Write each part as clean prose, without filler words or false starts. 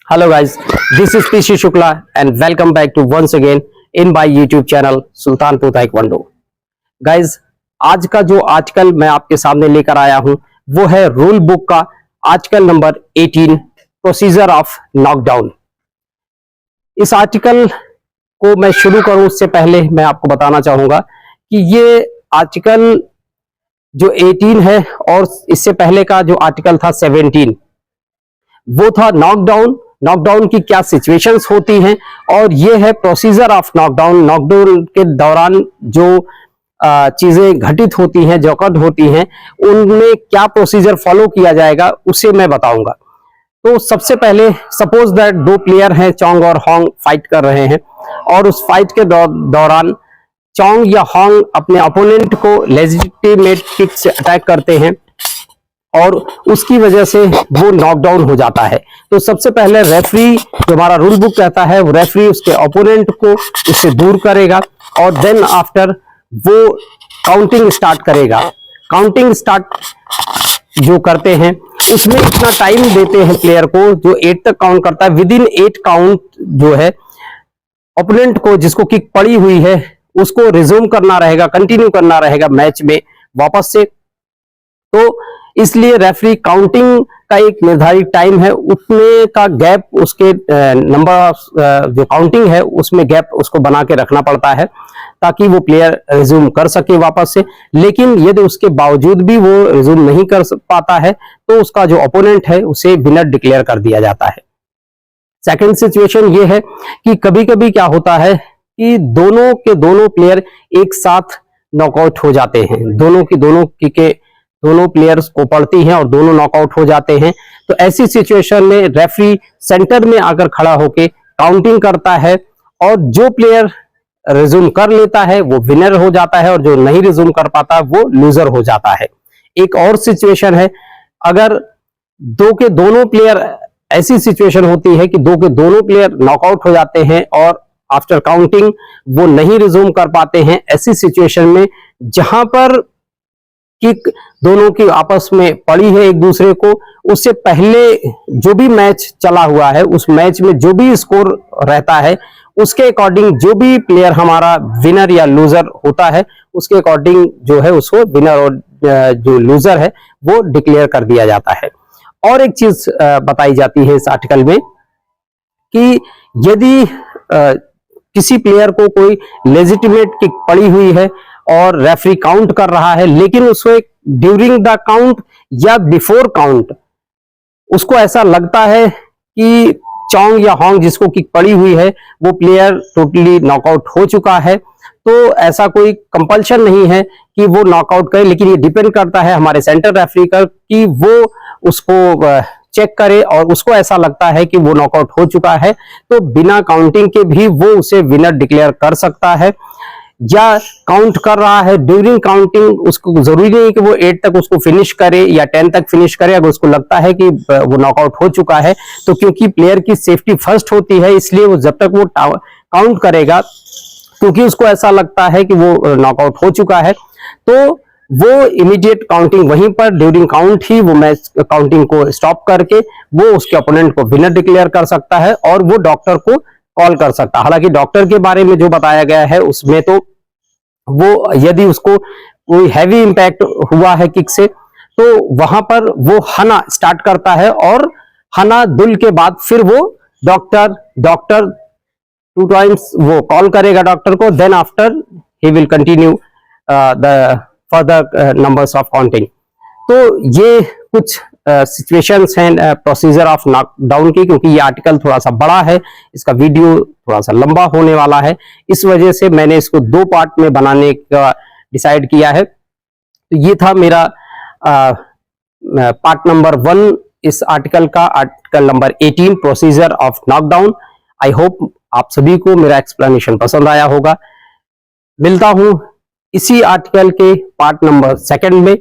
Hello guys, this is PC Shukla and welcome back to once again in my YouTube channel Sultanpur taekwondo. Guys आज का जो article मैं आपके सामने लेकर आया हूं वो है रूल बुक का article number 18 procedure of knockdown. इस आर्टिकल को मैं शुरू करूं उससे पहले मैं आपको बताना चाहूंगा कि ये आर्टिकल जो 18 है और इससे पहले का जो आर्टिकल था 17 वो था नॉकडाउन। नॉकडाउन की क्या सिचुएशंस होती हैं और ये है प्रोसीजर ऑफ नॉकडाउन। नॉकडाउन के दौरान जो चीजें घटित होती हैं, जो अकर्ड होती हैं, उनमें क्या प्रोसीजर फॉलो किया जाएगा उसे मैं बताऊंगा। तो सबसे पहले सपोज दैट दो प्लेयर हैं, चोंग और होंग फाइट कर रहे हैं और उस फाइट के दौरान चोंग या होंग अपने अपोनेंट को लेजिटिमेट किक से अटैक करते हैं और उसकी वजह से वो नॉकडाउन हो जाता है। तो सबसे पहले रेफरी, जो हमारा रूल बुक कहता है, वो रेफरी उसके ओपोनेंट को उससे दूर करेगा और देन आफ्टर वो काउंटिंग स्टार्ट करेगा। काउंटिंग स्टार्ट जो करते हैं उसमें इतना टाइम देते हैं प्लेयर को, जो 8 तक काउंट करता है। विद इन 8 काउंट जो है ओपोनेंट को जिसको किक पड़ी हुई है उसको रिज्यूम करना रहेगा, कंटिन्यू करना रहेगा मैच में वापस से। तो इसलिए रेफरी काउंटिंग का एक निर्धारित टाइम है, उतने का गैप उसके नंबर जो काउंटिंग है उसमें गैप उसको बना के रखना पड़ता है ताकि वो प्लेयर रिज्यूम कर सके वापस से। लेकिन यदि उसके बावजूद भी वो रिज्यूम नहीं कर पाता है तो उसका जो ओपोनेंट है उसे विनर डिक्लेयर कर दिया जाता है। सेकंड सिचुएशन ये है कि कभी कभी क्या होता है कि दोनों के दोनों प्लेयर एक साथ नॉकआउट हो जाते हैं, दोनों की दोनों प्लेयर्स को पड़ती हैं और दोनों नॉकआउट हो जाते हैं। तो ऐसी सिचुएशन में रेफरी सेंटर में आकर खड़ा होकर काउंटिंग करता है और जो प्लेयर रिज्यूम कर लेता है वो विनर हो जाता है और जो नहीं रिज्यूम कर पाता वो लूजर हो जाता है। एक और सिचुएशन है, अगर दो के दोनों प्लेयर, ऐसी सिचुएशन होती है कि दो के दोनों प्लेयर नॉकआउट हो जाते हैं और आफ्टर काउंटिंग वो नहीं रिज्यूम कर पाते हैं। ऐसी सिचुएशन में जहां पर किक दोनों की आपस में पड़ी है एक दूसरे को, उससे पहले जो भी मैच चला हुआ है उस मैच में जो भी स्कोर रहता है उसके अकॉर्डिंग जो भी प्लेयर हमारा विनर या लूजर होता है उसके अकॉर्डिंग जो है उसको विनर और जो लूजर है वो डिक्लेयर कर दिया जाता है। और एक चीज बताई जाती है इस आर्टिकल में कि यदि किसी प्लेयर को कोई लेजिटिमेट किक पड़ी हुई है और रेफरी काउंट कर रहा है, लेकिन उसको ड्यूरिंग द काउंट या बिफोर काउंट उसको ऐसा लगता है कि चोंग या होंग जिसको किक पड़ी हुई है वो प्लेयर टोटली नॉकआउट हो चुका है, तो ऐसा कोई कंपल्शन नहीं है कि वो नॉकआउट करे। लेकिन ये डिपेंड करता है हमारे सेंटर रेफरी का कि वो उसको चेक करे और उसको ऐसा लगता है कि वो नॉकआउट हो चुका है तो बिना काउंटिंग के भी वो उसे विनर डिक्लेयर कर सकता है। या काउंट कर रहा है ड्यूरिंग काउंटिंग, उसको जरूरी नहीं कि वो 8 तक उसको फिनिश करे या 10 तक फिनिश करे। अगर उसको लगता है कि वो नॉकआउट हो चुका है तो क्योंकि प्लेयर की सेफ्टी फर्स्ट होती है इसलिए वो जब तक वो काउंट करेगा, क्योंकि उसको ऐसा लगता है कि वो नॉकआउट हो चुका है, तो वो इमीडिएट काउंटिंग वहीं पर ड्यूरिंग काउंट ही वो मैच काउंटिंग को स्टॉप करके वो उसके ओपोनेंट को विनर डिक्लेयर कर सकता है और वो डॉक्टर को कॉल कर सकता है। हालांकि डॉक्टर के बारे में जो बताया गया है उसमें तो वो यदि उसको कोई हैवी इंपैक्ट हुआ है किक से तो वहां पर वो हना स्टार्ट करता है और हना दुल के बाद फिर वो डॉक्टर 2 टाइम्स वो कॉल करेगा डॉक्टर को, then after he will continue the further numbers of counting. तो ये कुछ सिचुएशंस हैं प्रोसीजर ऑफ नॉकडाउन की। क्योंकि ये आर्टिकल थोड़ा सा बड़ा है, इसका वीडियो थोड़ा सा लंबा होने वाला है, इस वजह से मैंने इसको 2 पार्ट में बनाने का डिसाइड किया है। तो ये था मेरा पार्ट नंबर 1 इस आर्टिकल का, article number 18 procedure of knockdown. I hope आप सभी को मेरा एक्सप्लेनेशन पसंद आया होगा। मिलता हूं इसी आर्टिकल के पार्ट नंबर 2 में।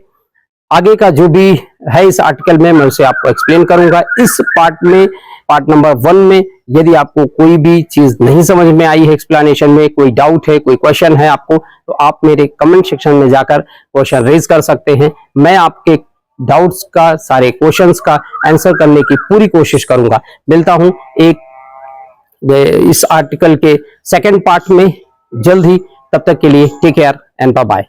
आगे का जो भी है इस आर्टिकल में मैं उसे आपको एक्सप्लेन करूंगा। इस पार्ट में, पार्ट नंबर 1 में, यदि आपको कोई भी चीज नहीं समझ में आई है एक्सप्लेनेशन में, कोई डाउट है, कोई क्वेश्चन है आपको, तो आप मेरे कमेंट सेक्शन में जाकर क्वेश्चन रेज कर सकते हैं। मैं आपके डाउट्स का, सारे क्वेश्चंस का आंसर करने की पूरी कोशिश करूंगा। मिलता हूं इस आर्टिकल के सेकंड पार्ट में जल्द ही। तब तक के लिए take care and bye bye.